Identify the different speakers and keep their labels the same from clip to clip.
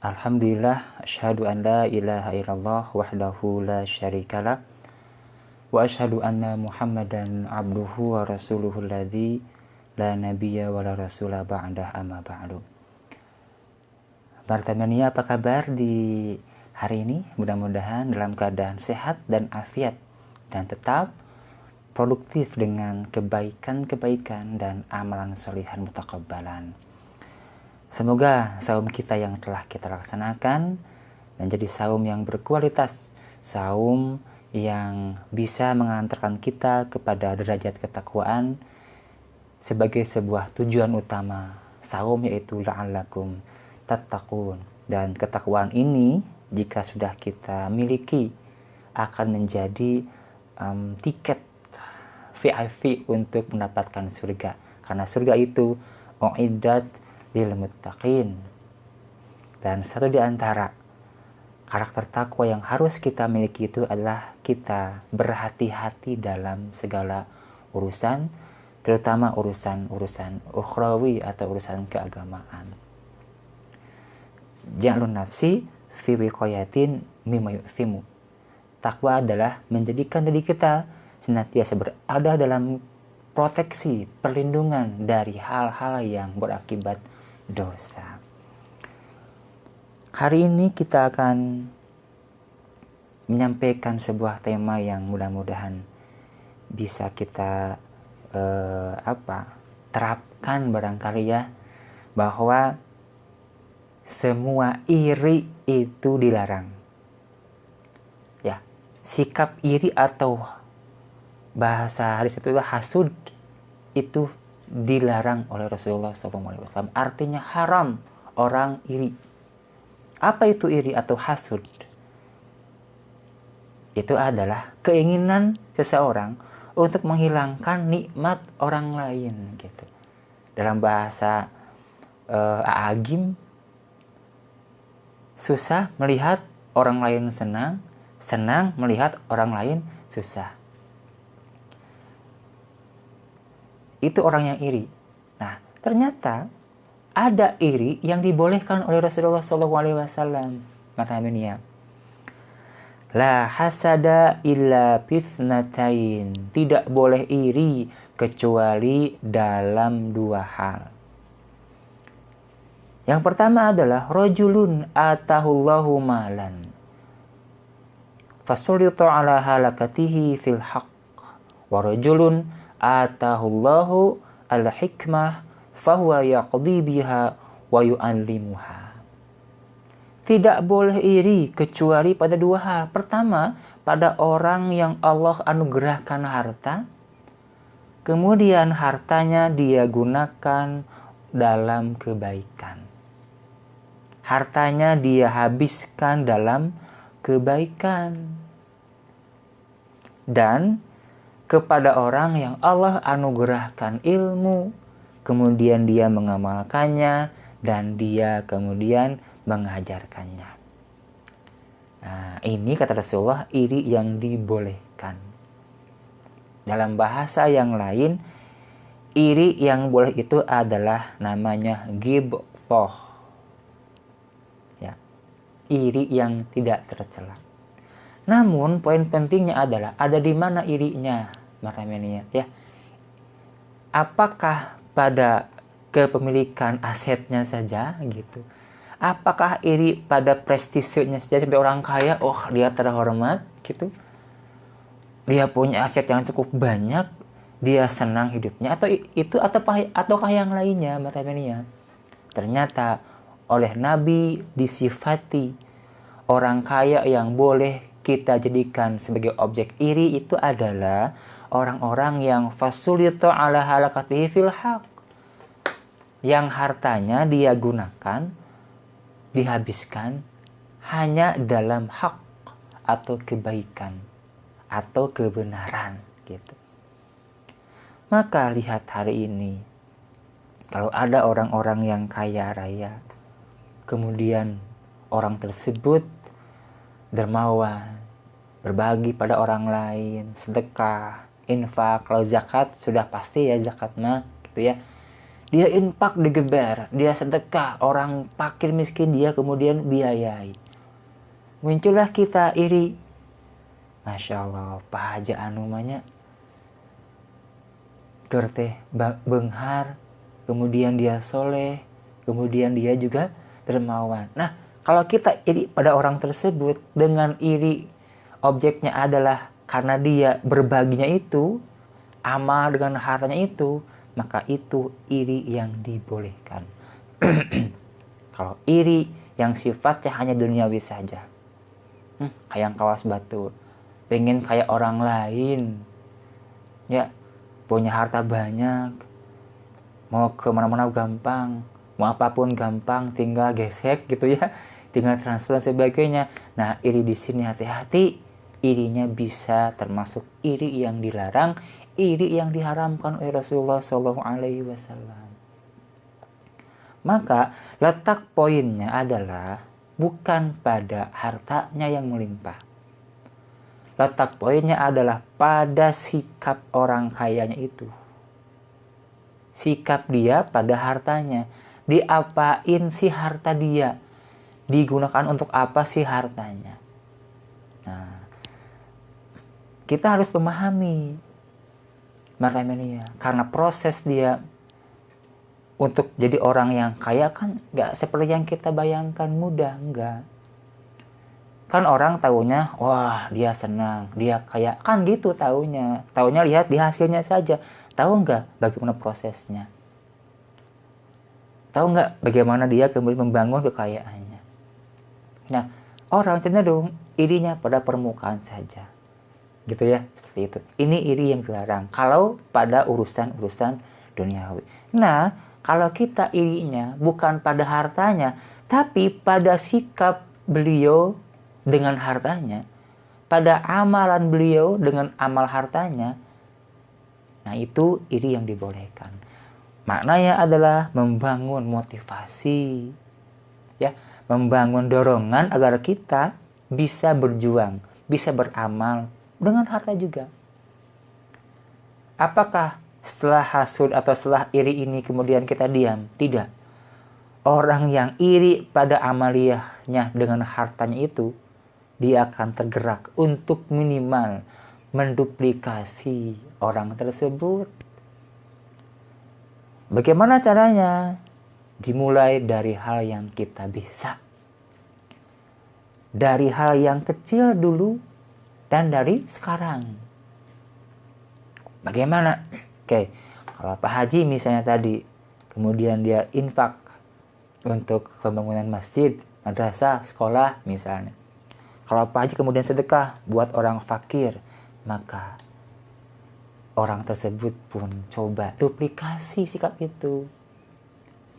Speaker 1: Alhamdulillah, asyhadu an la ilaha illallah wahdahu la syarikalah wa asyhadu anna Muhammadan abduhu wa rasuluhu alladzi la nabiyya wa la rasula ba'dah amma ba'du. Bartamania, apa kabar di hari ini? Mudah-mudahan dalam keadaan sehat dan afiat dan tetap produktif dengan kebaikan-kebaikan dan amalan sholihan mutakabbalan. Semoga saum kita yang telah kita laksanakan menjadi saum yang berkualitas, saum yang bisa mengantarkan kita kepada derajat ketakwaan sebagai sebuah tujuan utama saum, yaitu la'allakum tattaqun. Dan ketakwaan ini jika sudah kita miliki akan menjadi tiket VIP untuk mendapatkan surga, karena surga itu uiddat lil muttaqin. Dan satu di antara karakter takwa yang harus kita miliki itu adalah kita berhati-hati dalam segala urusan, terutama urusan ukhrawi atau urusan keagamaan. Ja'lun nafsi fi wiqayatin mimma yu'thimu. Takwa adalah menjadikan diri kita senantiasa berada dalam proteksi, perlindungan dari hal-hal yang berakibat dosa. Hari ini kita akan menyampaikan sebuah tema yang mudah-mudahan bisa kita terapkan barangkali ya, bahwa semua iri itu dilarang. Ya, sikap iri atau bahasa hadis itu hasud itu dilarang oleh Rasulullah SAW. Artinya haram orang iri. Apa itu iri atau hasud? Itu adalah keinginan seseorang untuk menghilangkan nikmat orang lain, gitu. Dalam bahasa Agim, susah melihat orang lain senang, senang melihat orang lain susah. Itu orang yang iri. Nah, ternyata ada iri yang dibolehkan oleh Rasulullah SAW. Makanya, la hasada illa fitnatain. Tidak boleh iri kecuali dalam dua hal. Yang pertama adalah rajulun atahullahu malan fasulita ala halakatihi fil haqq, wa rajulun atahullahu al-hikmah fahuwa yaqdi biha wa yu'allimuha. Tidak boleh iri kecuali pada dua hal. Pertama, pada orang yang Allah anugerahkan harta, kemudian hartanya dia gunakan dalam kebaikan. Hartanya dia habiskan dalam kebaikan. Dan kepada orang yang Allah anugerahkan ilmu, kemudian dia mengamalkannya dan dia kemudian mengajarkannya. Nah, ini kata Rasulullah, iri yang dibolehkan. Dalam bahasa yang lain, iri yang boleh itu adalah namanya ghibthah. Ya, iri yang tidak tercela. Namun poin pentingnya adalah ada di mana irinya, makanya ya. Apakah pada kepemilikan asetnya saja gitu? Apakah iri pada prestisenya saja, sampai orang kaya, oh dia terhormat gitu? Dia punya aset yang cukup banyak, dia senang hidupnya, atau itu ataukah yang lainnya, makanya? Ternyata oleh Nabi disifati orang kaya yang boleh kita jadikan sebagai objek iri itu adalah orang-orang yang fasulita ala halakatihi fil haq, yang hartanya dia gunakan, dihabiskan hanya dalam hak atau kebaikan atau kebenaran, gitu. Maka lihat hari ini, kalau ada orang-orang yang kaya raya, kemudian orang tersebut dermawan, berbagi pada orang lain, sedekah, infak. Kalau zakat sudah pasti ya, zakat mah gitu ya, Dia infak digeber, dia sedekah, orang fakir miskin dia kemudian biayai. Muncullah kita iri. Masya Allah, Pak Haji anu manya teh benghar, kemudian dia soleh, kemudian dia juga dermawan. Nah, kalau kita iri pada orang tersebut dengan iri objeknya adalah karena dia berbaginya itu, amal dengan hartanya itu, maka itu iri yang dibolehkan. Kalau iri yang sifatnya hanya duniawi saja, kayak kawas batu, pengen kayak orang lain, ya punya harta banyak, mau kemana-mana gampang, mau apapun gampang, tinggal gesek gitu ya, tinggal transfer dan sebagainya. Nah, iri di sini hati-hati, irinya bisa termasuk iri yang dilarang, iri yang diharamkan oleh Rasulullah SAW. Maka letak poinnya adalah bukan pada hartanya yang melimpah. Letak poinnya adalah pada sikap orang kayanya itu. Sikap dia pada hartanya. Diapain si harta dia? Digunakan untuk apa sih hartanya? Nah, kita harus memahami makanya karena proses dia untuk jadi orang yang kaya kan gak seperti yang kita bayangkan mudah, enggak. Kan orang taunya, wah dia senang, dia kaya, kan gitu taunya. Taunya lihat di hasilnya saja. Tahu nggak bagaimana prosesnya? Tahu nggak bagaimana dia kemudian membangun kekayaannya? Nah, orang cenderung irinya pada permukaan saja. Gitu ya, seperti itu. Ini iri yang dilarang kalau pada urusan-urusan duniawi. Nah, kalau kita irinya bukan pada hartanya, tapi pada sikap beliau dengan hartanya, pada amalan beliau dengan amal hartanya, nah itu iri yang dibolehkan. Maknanya adalah membangun motivasi, ya, membangun dorongan agar kita bisa berjuang, bisa beramal dengan harta juga. Apakah setelah hasud atau setelah iri ini kemudian kita diam? Tidak. Orang yang iri pada amaliyahnya dengan hartanya itu, dia akan tergerak untuk minimal menduplikasi orang tersebut. Bagaimana caranya? Dimulai dari hal yang kita bisa. Dari hal yang kecil dulu dan dari sekarang. Bagaimana? Oke, kalau Pak Haji misalnya tadi, kemudian dia infak untuk pembangunan masjid, madrasah, sekolah misalnya. Kalau Pak Haji kemudian sedekah buat orang fakir, maka orang tersebut pun coba duplikasi sikap itu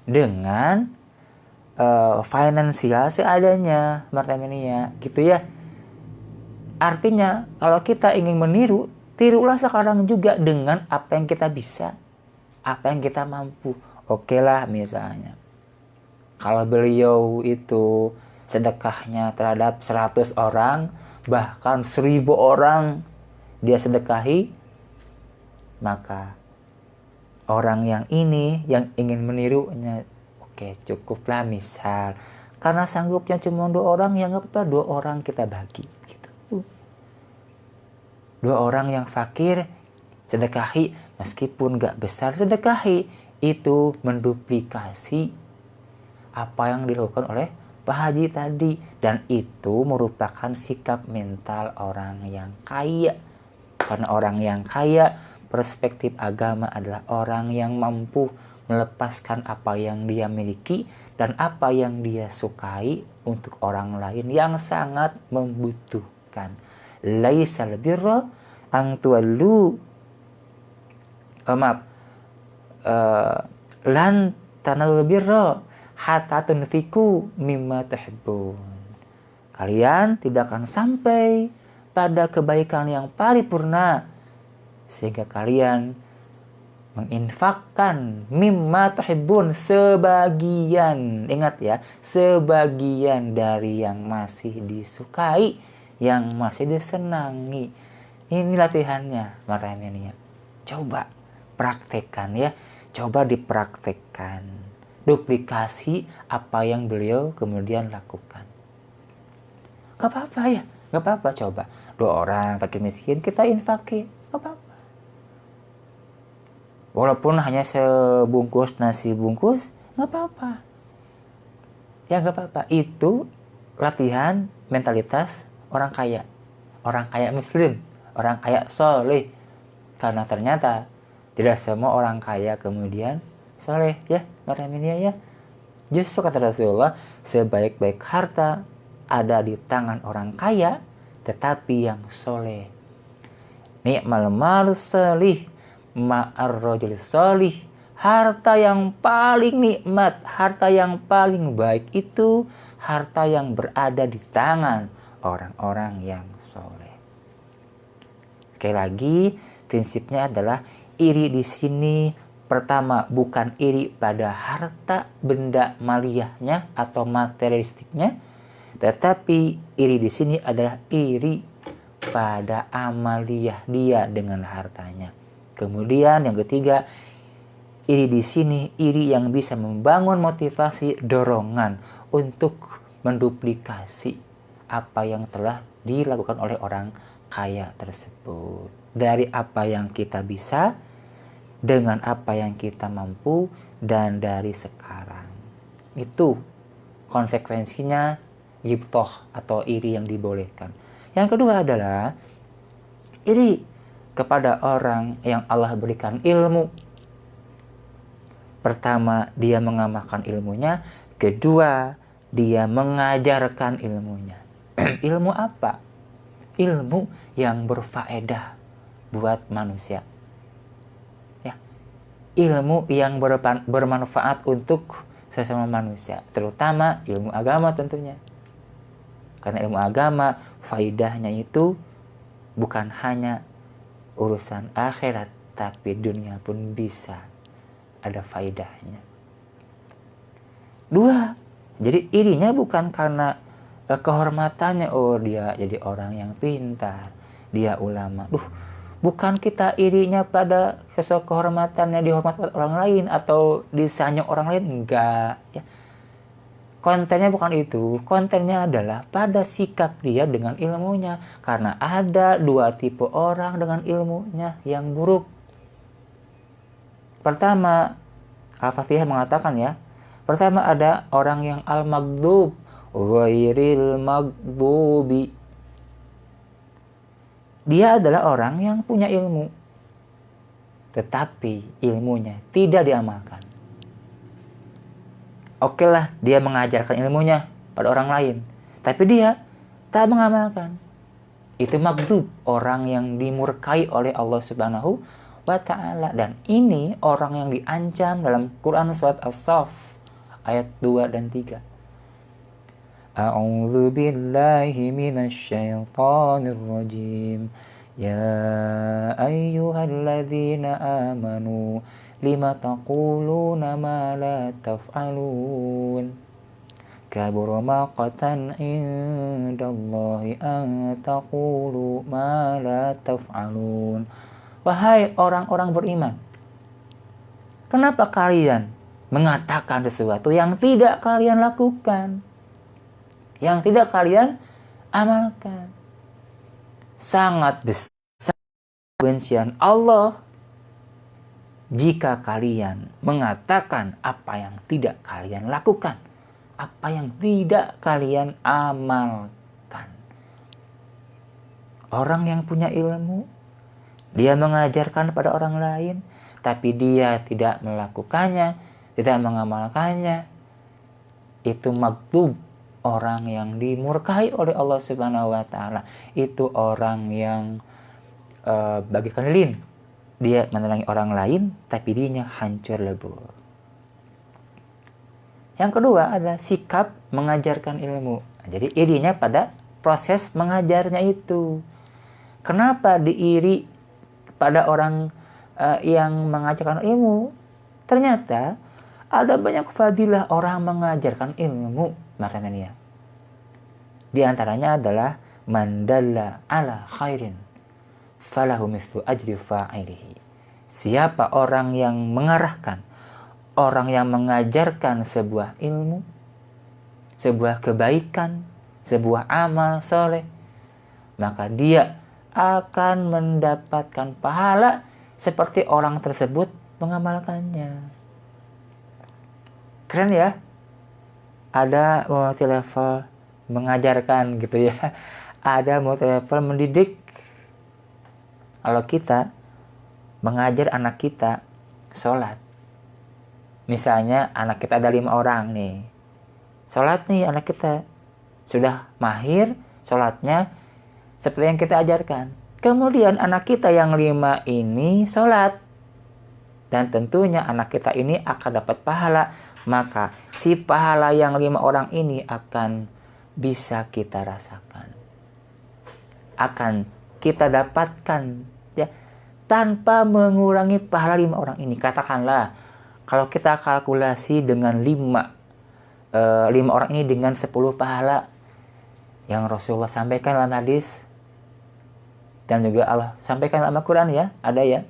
Speaker 1: dengan finansial seadanya, martamenia, gitu ya. Artinya kalau kita ingin meniru, tirulah sekarang juga dengan apa yang kita bisa, apa yang kita mampu. Oke lah misalnya, kalau beliau itu sedekahnya terhadap 100 orang, bahkan 1000 orang dia sedekahi, maka orang yang ini yang ingin menirunya, oke cukuplah misal, karena sanggupnya cuma 2 orang, ya nggak apa-apa 2 orang kita bagi gitu. 2 orang yang fakir sedekahi, meskipun nggak besar sedekahi, itu menduplikasi apa yang dilakukan oleh Pak Haji tadi, dan itu merupakan sikap mental orang yang kaya. Karena orang yang kaya, perspektif agama adalah orang yang mampu melepaskan apa yang dia miliki dan apa yang dia sukai untuk orang lain yang sangat membutuhkan. Laisal birra an tuwallu lan tanalul birra hatta tunfiku mimma tuhibbun. Kalian tidak akan sampai pada kebaikan yang paripurna sehingga kalian menginfakkan mimma tuhibbun, sebagian, ingat ya, sebagian dari yang masih disukai, yang masih disenangi. Ini latihannya, marahnya. Coba praktekkan ya. Coba dipraktekkan. Duplikasi apa yang beliau kemudian lakukan. Gak apa-apa ya, gak apa-apa coba. 2 orang fakir miskin kita infaki, gak apa-apa. Walaupun hanya sebungkus nasi bungkus, gak apa-apa. Ya gak apa-apa. Itu latihan mentalitas orang kaya. Orang kaya muslim, orang kaya soleh. Karena ternyata tidak semua orang kaya kemudian soleh ya, maraminia ya. Justru kata Rasulullah, sebaik-baik harta ada di tangan orang kaya, tetapi yang soleh. Ni'mal malu solih, ma'ar rajul solih. Harta yang paling nikmat, harta yang paling baik itu harta yang berada di tangan orang-orang yang soleh. Sekali lagi, prinsipnya adalah iri di sini. Pertama, bukan iri pada harta benda maliyahnya atau materialistiknya, tetapi iri di sini adalah iri pada amaliyah dia dengan hartanya. Kemudian yang ketiga, iri di sini iri yang bisa membangun motivasi, dorongan untuk menduplikasi apa yang telah dilakukan oleh orang kaya tersebut. Dari apa yang kita bisa, dengan apa yang kita mampu, dan dari sekarang. Itu konsekuensinya ghibthah atau iri yang dibolehkan. Yang kedua adalah iri kepada orang yang Allah berikan ilmu. Pertama, dia mengamalkan ilmunya. Kedua, dia mengajarkan ilmunya. Ilmu apa? Ilmu yang berfaedah buat manusia. Ilmu yang bermanfaat untuk sesama manusia, terutama ilmu agama tentunya. Karena ilmu agama faidahnya itu bukan hanya urusan akhirat, tapi dunia pun bisa ada faidahnya. 2, jadi irinya bukan karena kehormatannya, oh dia jadi orang yang pintar, dia ulama. Bukan kita irinya pada sesuatu kehormatannya, dihormati orang lain atau disanjung orang lain, enggak ya. Kontennya bukan itu. Kontennya adalah pada sikap dia dengan ilmunya. Karena ada 2 tipe orang dengan ilmunya yang buruk. Pertama, Al-Fatihah mengatakan ya, pertama ada orang yang al-maghdub, ghairil maghdubi. Dia adalah orang yang punya ilmu, tetapi ilmunya tidak diamalkan. Oke lah, dia mengajarkan ilmunya pada orang lain, tapi dia tak mengamalkan. Itu maghdub, orang yang dimurkai oleh Allah Subhanahu wa ta'ala. Dan ini orang yang diancam dalam Quran surat As-Saff ayat 2 dan 3. A'udzu billahi minasy syaithanir rajim. Ya ayyuhalladzina amanu lima taquluna ma la taf'alun. Kabura maqatan indallahi an taqulu ma la taf'alun. Wahai orang-orang beriman, kenapa kalian mengatakan sesuatu yang tidak kalian lakukan, yang tidak kalian amalkan? Sangat besar kebencian Allah jika kalian mengatakan apa yang tidak kalian lakukan, apa yang tidak kalian amalkan. Orang yang punya ilmu, dia mengajarkan pada orang lain, tapi dia tidak melakukannya, tidak mengamalkannya. Itu maghdub, orang yang dimurkai oleh Allah Subhanahu wa ta'ala. Itu orang yang bagaikan lilin. Dia menelangi orang lain, tapi dirinya hancur lebur. Yang kedua adalah sikap mengajarkan ilmu. Jadi irinya pada proses mengajarnya itu. Kenapa diiri pada orang yang mengajarkan ilmu? Ternyata ada banyak fadilah orang mengajarkan ilmu. Maknanya di antaranya adalah mandalla ala khairin falahu mithlu ajri fa'ilihi. Siapa orang yang mengarahkan, orang yang mengajarkan sebuah ilmu, sebuah kebaikan, sebuah amal soleh, maka dia akan mendapatkan pahala seperti orang tersebut mengamalkannya. Keren ya? Ada multi level mengajarkan gitu ya. Ada multi level mendidik. Kalau kita mengajar anak kita sholat, misalnya anak kita ada 5 orang nih, sholat nih anak kita sudah mahir sholatnya seperti yang kita ajarkan. Kemudian anak kita yang 5 ini sholat, dan tentunya anak kita ini akan dapat pahala. Maka si pahala yang 5 orang ini akan bisa kita rasakan, akan kita dapatkan ya, tanpa mengurangi pahala 5 orang ini. Katakanlah kalau kita kalkulasi dengan 5 orang ini dengan 10 pahala yang Rasulullah sampaikan dalam hadis dan juga Allah sampaikan dalam Al-Quran ya, ada ya,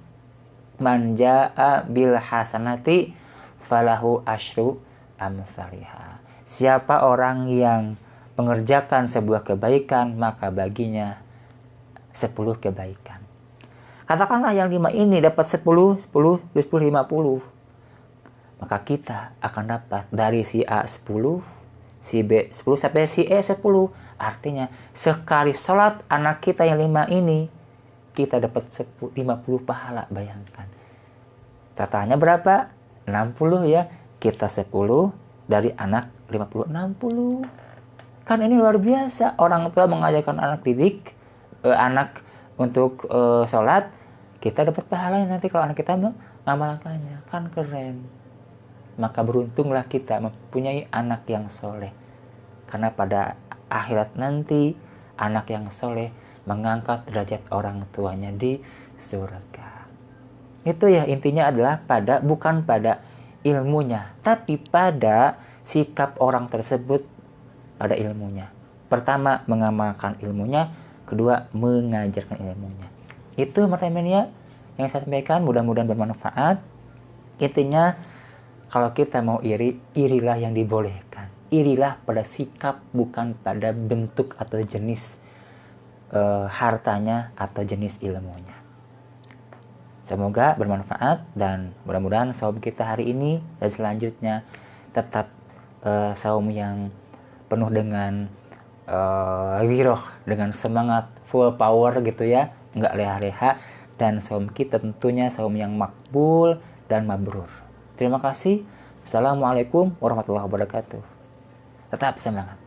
Speaker 1: man jaa bil hasanati falahu asyru amsalihha. Siapa orang yang mengerjakan sebuah kebaikan, maka baginya 10 kebaikan. Katakanlah yang 5 ini dapat 10, 10, 10, 50. Maka kita akan dapat dari si A 10, si B 10 sampai si E 10. Artinya sekali sholat anak kita yang 5 ini, kita dapat 50 pahala. Bayangkan. Totalnya berapa? 60 ya. Kita 10 dari anak 50, 60. Kan ini luar biasa. Orang tua mengajarkan anak didik, anak untuk sholat, kita dapat pahala nanti kalau anak kita mengamalkannya. Kan keren. Maka beruntunglah kita mempunyai anak yang soleh. Karena pada akhirat nanti anak yang soleh mengangkat derajat orang tuanya di surga. Itu ya, intinya adalah bukan pada ilmunya, tapi pada sikap orang tersebut pada ilmunya. Pertama, mengamalkan ilmunya. Kedua, mengajarkan ilmunya. Itu materinya yang saya sampaikan, mudah-mudahan bermanfaat. Intinya, kalau kita mau iri, irilah yang dibolehkan. Irilah pada sikap, bukan pada bentuk atau jenis hartanya atau jenis ilmunya. Semoga bermanfaat dan mudah-mudahan saum kita hari ini dan selanjutnya tetap saum yang penuh dengan giroh, dengan semangat, full power gitu ya, nggak leha-leha, dan saum kita tentunya saum yang makbul dan mabrur. Terima kasih. Assalamualaikum warahmatullahi wabarakatuh. Tetap semangat.